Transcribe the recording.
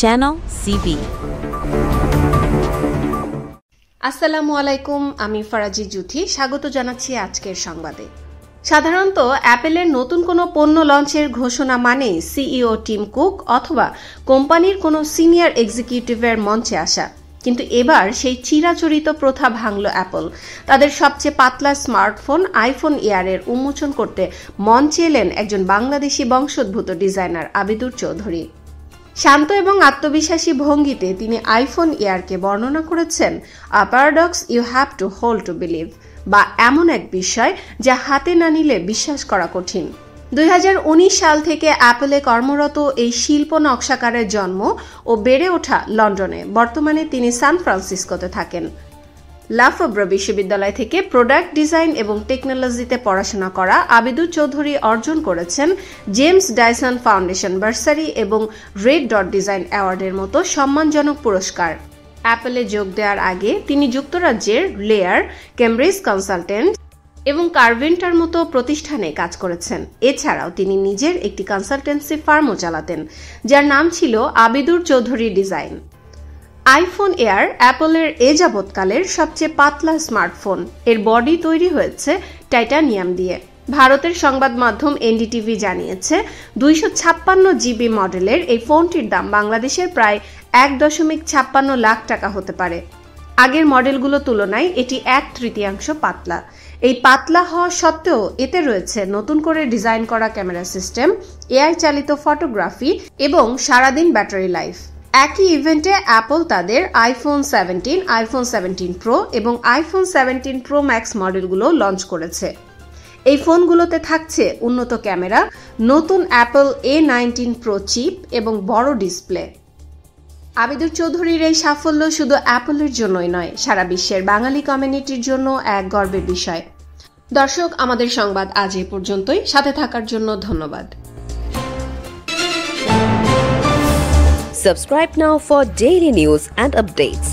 Channel CV. আসসালামু আলাইকুম, আমি ফারাজি জুথি স্বাগত জানাচ্ছি আজকের সংবাদে। সাধারণত অ্যাপেলের নতুন কোনো পণ্য লঞ্চের ঘোষণা মানেই সিইও টিম কুক অথবা কোম্পানির কোনো সিনিয়র এক্সিকিউটিভের মঞ্চে আসা, কিন্তু এবার সেই চিরাচরিত প্রথা ভাঙল অ্যাপল। তাদের সবচেয়ে পাতলা স্মার্টফোন আইফোন এয়ারের উন্মোচন করতে মঞ্চে এলেন একজন বাংলাদেশি বংশোদ্ভূত ডিজাইনার আবিদুর চৌধুরী। শান্ত এবং আত্মবিশ্বাসী ভঙ্গিতে তিনি আইফোন এয়ারকে বর্ণনা করেছেন a paradox you have to hold to believe, বা এমন এক বিষয় যা হাতে না নিলে বিশ্বাস করা কঠিন। 2019 সাল থেকে অ্যাপলে কর্মরত এই শিল্প নকশাকারের জন্ম ও বেড়ে ওঠা লন্ডনে। বর্তমানে তিনি সান ফ্রান্সিসকোতে থাকেন। লাফোব্রা বিশ্ববিদ্যালয় থেকে প্রোডাক্ট ডিজাইন এবং টেকনোলজিতে পড়াশোনা করা আবিদুর চৌধুরী অর্জন করেছেন জেমস ডাইসন ফাউন্ডেশন বার্সারি এবং রেড ডট ডিজাইন অ্যাওয়ার্ডের মতো সম্মানজনক পুরস্কার। অ্যাপলে যোগ দেওয়ার আগে তিনি যুক্তরাজ্যের লেয়ার, কেমব্রিজ কনসালটেন্ট এবং কার্ভেন্টার মতো প্রতিষ্ঠানে কাজ করেছেন। এছাড়াও তিনি নিজের একটি কনসালটেন্সি ফার্মও চালাতেন, যার নাম ছিল Abidur Chowdhury design. IPhone Air অ্যাপলের এ যাবৎকালের সবচেয়ে পাতলা স্মার্টফোন। এর বডি তৈরি হয়েছে টাইটানিয়াম দিয়ে। ভারতের সংবাদ মাধ্যম এনডিটিভি জানিয়েছে 256 জিবি মডেলের এই ফোনটির দাম বাংলাদেশের প্রায় 1.56 লাখ টাকা হতে পারে। আগের মডেলগুলোর তুলনায় এটি 1/3 পাতলা। এই পাতলা হওয়া সত্ত্বেও এতে রয়েছে নতুন করে ডিজাইন করা ক্যামেরা সিস্টেম, এআই চালিত ফটোগ্রাফি এবং সারাদিন ব্যাটারি লাইফ। একই ইভেন্টে অ্যাপল তাদের আইফোন 17, আইফোন 17 প্রো এবং আইফোন 17 প্রো ম্যাক্স মডেলগুলো লঞ্চ করেছে। এই ফোনগুলোতে থাকছে উন্নত ক্যামেরা, নতুন অ্যাপল A19 প্রো চিপ এবং বড় ডিসপ্লে। আবিদুর চৌধুরীর এই সাফল্য শুধু অ্যাপলের জন্যই নয়, সারা বিশ্বের বাঙালি কমিউনিটির জন্য এক গর্বের বিষয়। দর্শক, আমাদের সংবাদ আজ এ পর্যন্তই। সাথে থাকার জন্য ধন্যবাদ। Subscribe now for daily news and updates.